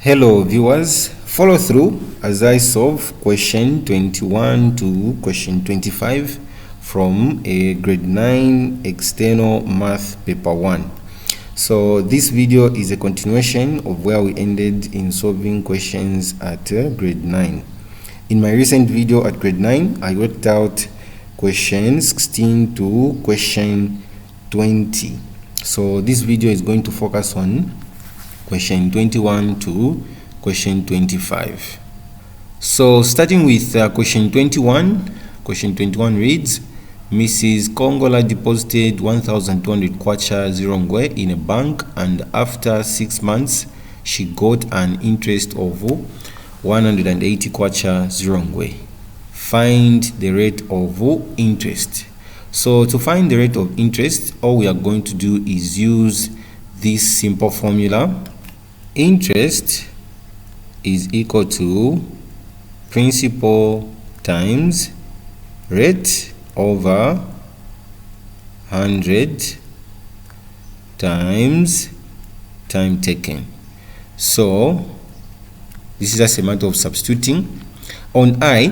Hello viewers, follow through as I solve question 21 to question 25 from a grade 9 external math paper 1. So this video is a continuation of where we ended in solving questions at grade 9. In my recent video at grade 9, I worked out question 16 to question 20. So this video is going to focus on question 21 to question 25. So starting with question 21 reads, Mrs. Kongola deposited 1,200 kwacha zirongwe in a bank, and after 6 months she got an interest of 180 kwacha zirongwe. Find the rate of interest. So to find the rate of interest, all we are going to do is use this simple formula. Interest is equal to principal times rate over 100 times time taken. So this is just a matter of substituting. On I,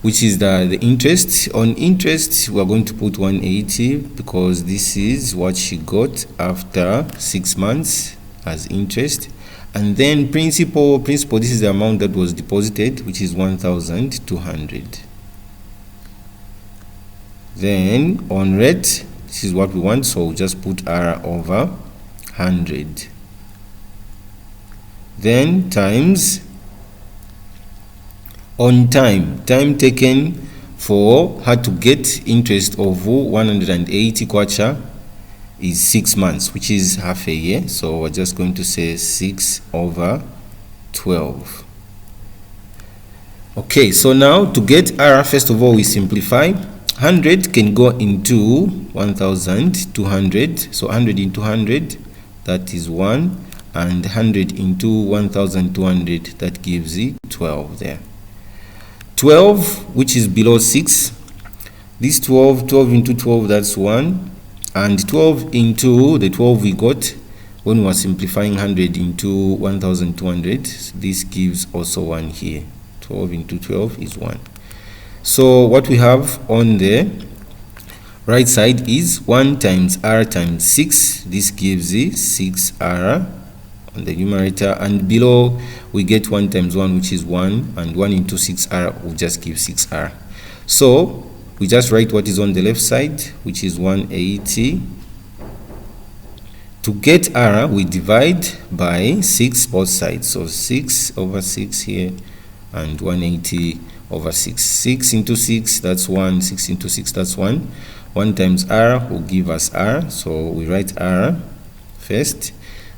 which is the interest, on interest we are going to put 180 because this is what she got after 6 months as interest. And then principal, this is the amount that was deposited, which is 1,200. Then on rate, this is what we want, so we'll just put R over 100. Then times on time taken for her to get interest of 180 kwacha is 6 months, which is half a year, so we're just going to say 6 over 12. Okay, so now to get R, first of all we simplify. 100 can go into 1,200, so 100 into 100, that is 1, and 100 into 1,200, that gives it 12 there. 12, which is below 6, this 12 into 12, that's 1, and 12 into the 12 we got when we were simplifying 100 into 1,200, this gives also 1 here. 12 into 12 is 1. So what we have on the right side is 1 times R times 6. This gives 6R on the numerator, and below we get 1 times 1, which is 1, and 1 into 6R will just give 6R. So we just write what is on the left side, which is 180. To get R, we divide by 6 both sides, so 6 over 6 here, and 180 over 6. 6 into 6, that's 1. 6 into 6, that's 1. 1 times R will give us R, so we write R first.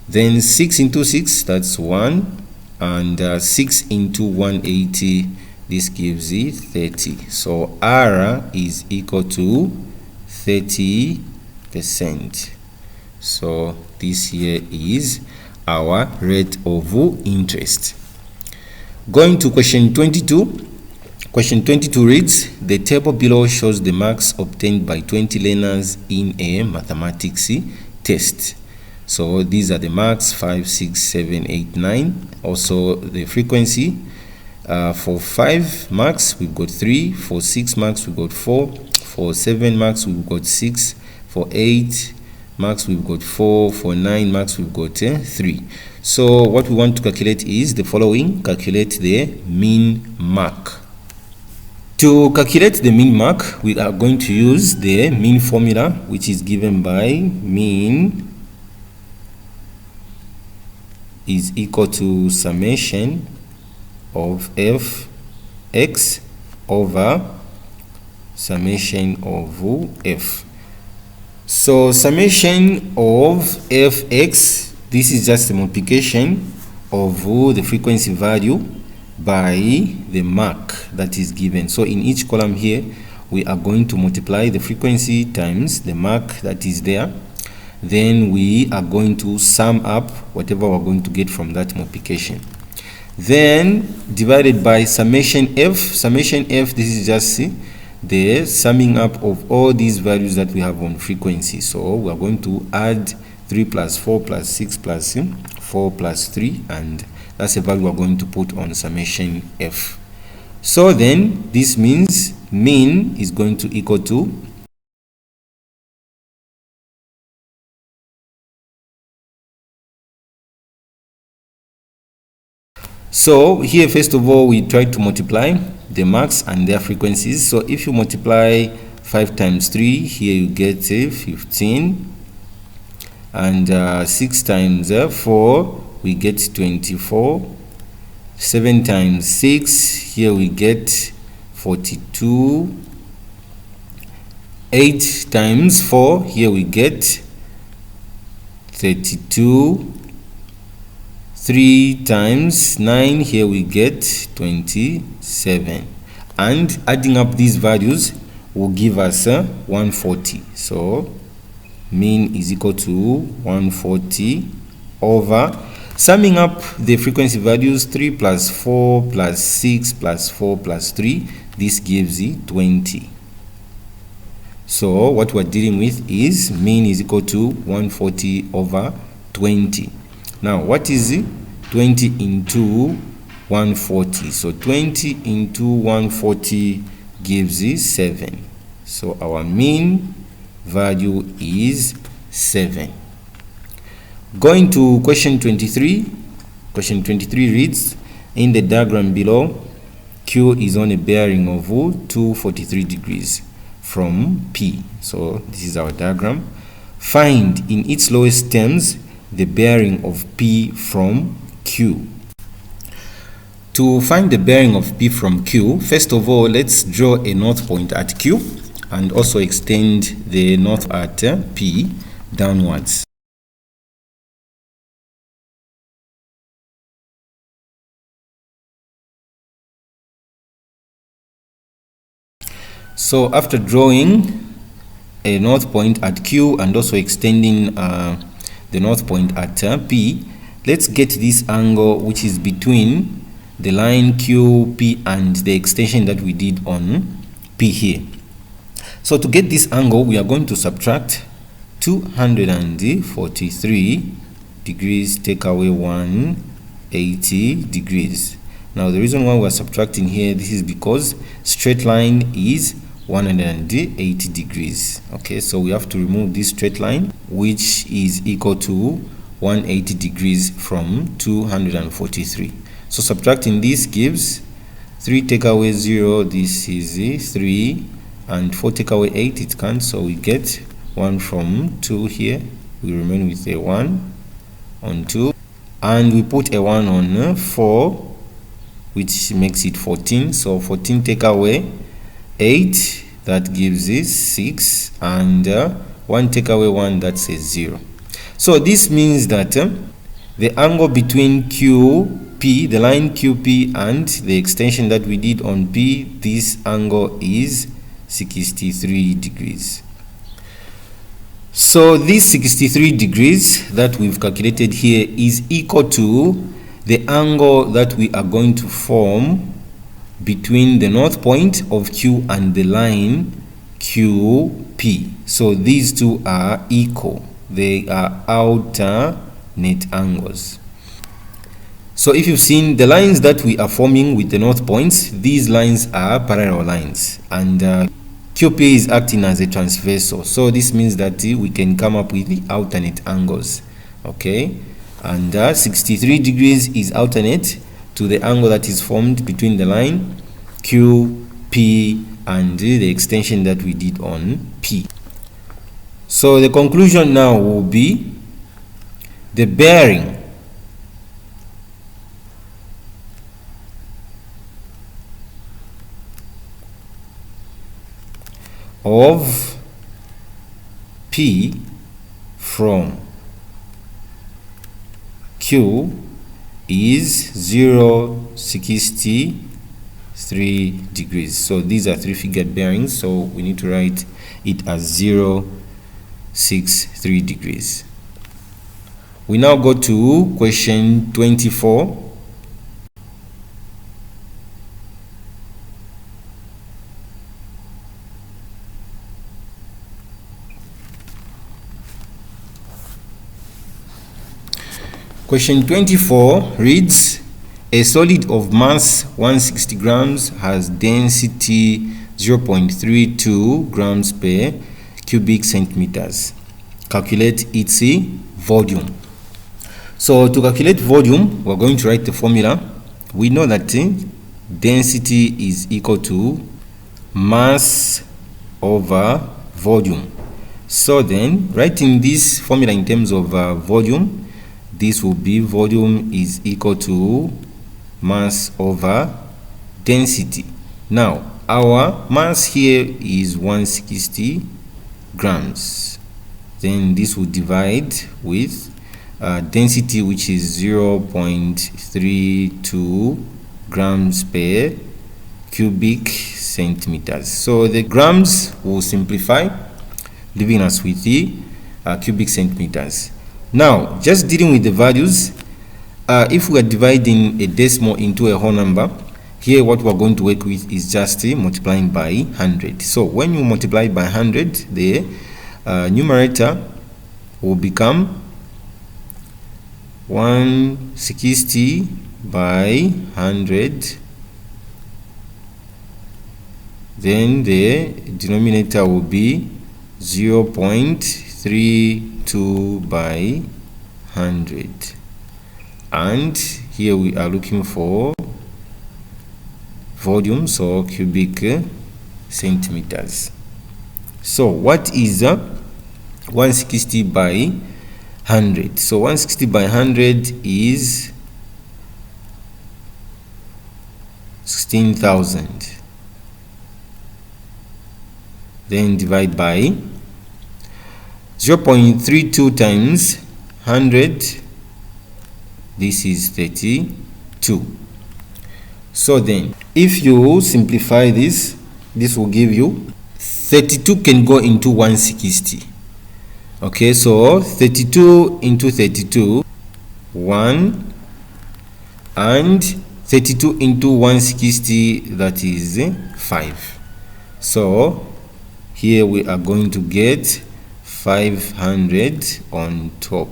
Then 6 into 6, that's 1, and 6 into 180, this gives it 30. So R is equal to 30%. So this here is our rate of interest. Going to question 22. Question 22 reads, the table below shows the marks obtained by 20 learners in a mathematics test. So these are the marks 5, 6, 7, 8, 9. Also the frequency. For 5 marks we've got 3. For 6 marks we've got 4. For 7 marks we've got 6. For 8 marks we've got 4. For 9 marks we've got 3. So what we want to calculate is the following. Calculate the mean mark. To calculate the mean mark, we are going to use the mean formula, which is given by mean is equal to summation of fx over summation of f. So summation of fx, this is just a multiplication of the frequency value by the mark that is given. So in each column here we are going to multiply the frequency times the mark that is there. Then we are going to sum up whatever we're going to get from that multiplication. Then divided by summation f. Summation f, this is just the summing up of all these values that we have on frequency. So we are going to add 3 plus 4 plus 6 plus 4 plus 3 and That's the value we're going to put on summation f. So then this means mean is going to equal to so here first of all we try to multiply the marks and their frequencies. So if you multiply 5 times 3, here you get 15, and 6 times 4 we get 24, 7 times 6, here we get 42, 8 times 4, here we get 32, 3 times 9, here we get 27, and adding up these values will give us 140. So mean is equal to 140 over, summing up the frequency values, 3 plus 4 plus 6 plus 4 plus 3, this gives you 20. So what we're dealing with is mean is equal to 140 over 20. Now what is it? 20 into 140. So 20 into 140 gives you 7. So our mean value is 7. Going to question 23. Question 23 reads, in the diagram below, Q is on a bearing of 243 degrees from P. So this is our diagram. Find in its lowest terms the bearing of P from Q. To find the bearing of P from Q, first of all, let's draw a north point at Q and also extend the north at P downwards. So after drawing a north point at Q and also extending the north point at P, let's get this angle which is between the line QP and the extension that we did on P here. So to get this angle, we are going to subtract 243 degrees, take away 180 degrees. Now the reason why we are subtracting here, this is because straight line is 180 degrees. Okay, so we have to remove this straight line, which is equal to 180 degrees from 243. So subtracting this gives 3 take away 0, this is 3, and 4 take away 8, it can't, so we get 1 from 2 here. We remain with a 1 on 2, and we put a 1 on 4, which makes it 14. So 14 take away 8, that gives us 6, and 1 take away 1, that's a 0. So this means that the angle between QP, the line QP, and the extension that we did on P, this angle is 63 degrees. So this 63 degrees that we've calculated here is equal to the angle that we are going to form between the north point of Q and the line QP. So these two are equal. They are alternate angles. So if you've seen the lines that we are forming with the north points, these lines are parallel lines, and QP is acting as a transversal. So this means that we can come up with the alternate angles. Okay, and 63 degrees is alternate to the angle that is formed between the line QP and the extension that we did on P. So the conclusion now will be the bearing of P from Q is 0.63 degrees. So these are three-figured bearings, so we need to write it as 0.63 degrees. We now go to question 24. Question 24 reads, A solid of mass 160 grams has density 0.32 grams per cubic centimeters. Calculate its volume. So to calculate volume, we're going to write the formula. We know that density is equal to mass over volume. So then, writing this formula in terms of volume, this will be volume is equal to mass over density. Now, our mass here is 160 grams. Then this will divide with density, which is 0.32 grams per cubic centimeters. So the grams will simplify, leaving us with the cubic centimeters. Now, just dealing with the values, if we are dividing a decimal into a whole number, here what we're going to work with is just multiplying by 100. So when you multiply by 100, the numerator will become 160 by 100. Then the denominator will be 0.32 by 100. And here we are looking for volume, so cubic centimeters. So what is 160 by 100? So 160 by 100 is 16,000. Then divide by 0.32 times 100. This is 32. So then, if you simplify this, this will give you 32 can go into 160. Okay, so 32 into 32, 1, and 32 into 160, that is 5. So here we are going to get 500 on top.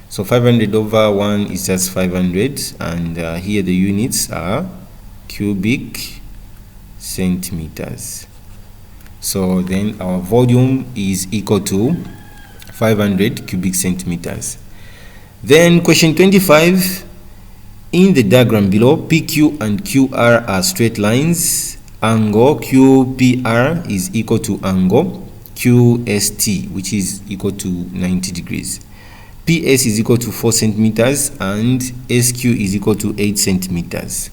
So 500 over 1 is just 500, and here the units are cubic centimeters. So then our volume is equal to 500 cubic centimeters. Then question 25, in the diagram below, PQ and QR are straight lines. Angle QPR is equal to angle QST, which is equal to 90 degrees. PS is equal to 4 centimeters and SQ is equal to 8 centimeters.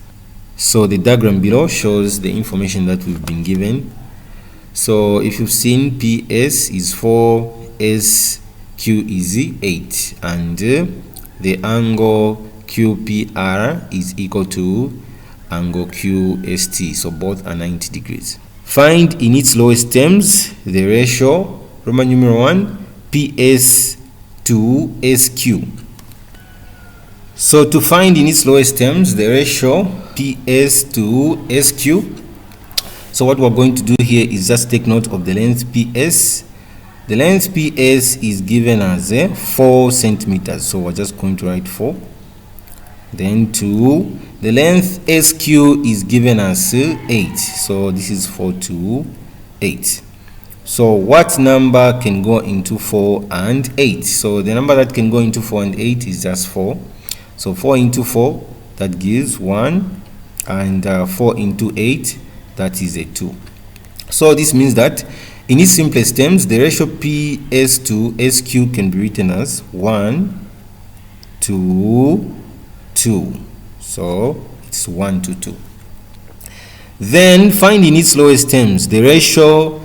So the diagram below shows the information that we've been given. So if you've seen, PS is 4, SQ is 8, and the angle QPR is equal to angle QST, so both are 90 degrees. Find in its lowest terms the ratio, Roman numeral 1, PS to SQ. So to find in its lowest terms the ratio PS to SQ, so what we're going to do here is just take note of the length PS. The length PS is given as 4 centimeters, so we're just going to write 4. Then 2, the length SQ is given as 8, so this is 4 to 8. So what number can go into 4 and 8? So the number that can go into 4 and 8 is just 4. So 4 into 4, that gives 1, and 4 into 8, that is a 2. So this means that in its simplest terms, the ratio PS to SQ can be written as 1 to 2. So it's 1 to 2. Then find in its lowest terms the ratio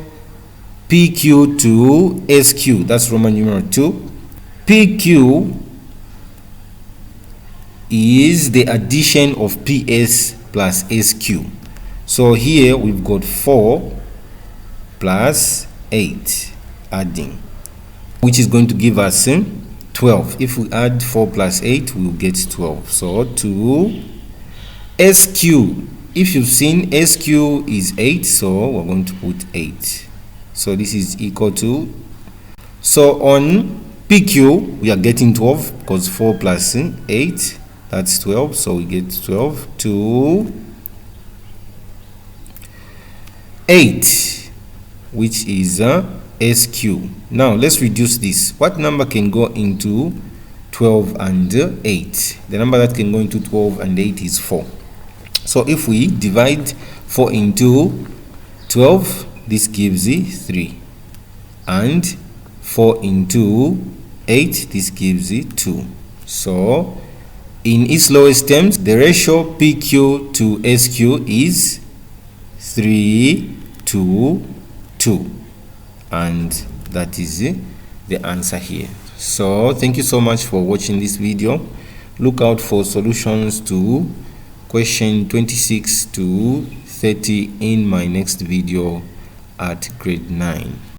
PQ to SQ, that's Roman numeral 2. PQ is the addition of PS plus SQ. So here we've got 4 plus 8 adding, which is going to give us 12. If we add 4 plus 8, we'll get 12. So to SQ, if you've seen, SQ is 8, so we're going to put 8. So this is equal to, so on PQ we are getting 12 because 4 plus 8, that's 12, so we get 12 to 8, which is SQ. Now let's reduce this. What number can go into 12 and 8? The number that can go into 12 and 8 is 4. So if we divide 4 into 12, this gives 3, and 4 into 8, this gives 2. So in its lowest terms, the ratio PQ to SQ is 3 to 2, and that is the answer here. So thank you so much for watching this video. Look out for solutions to question 26 to 30 in my next video at grade 9.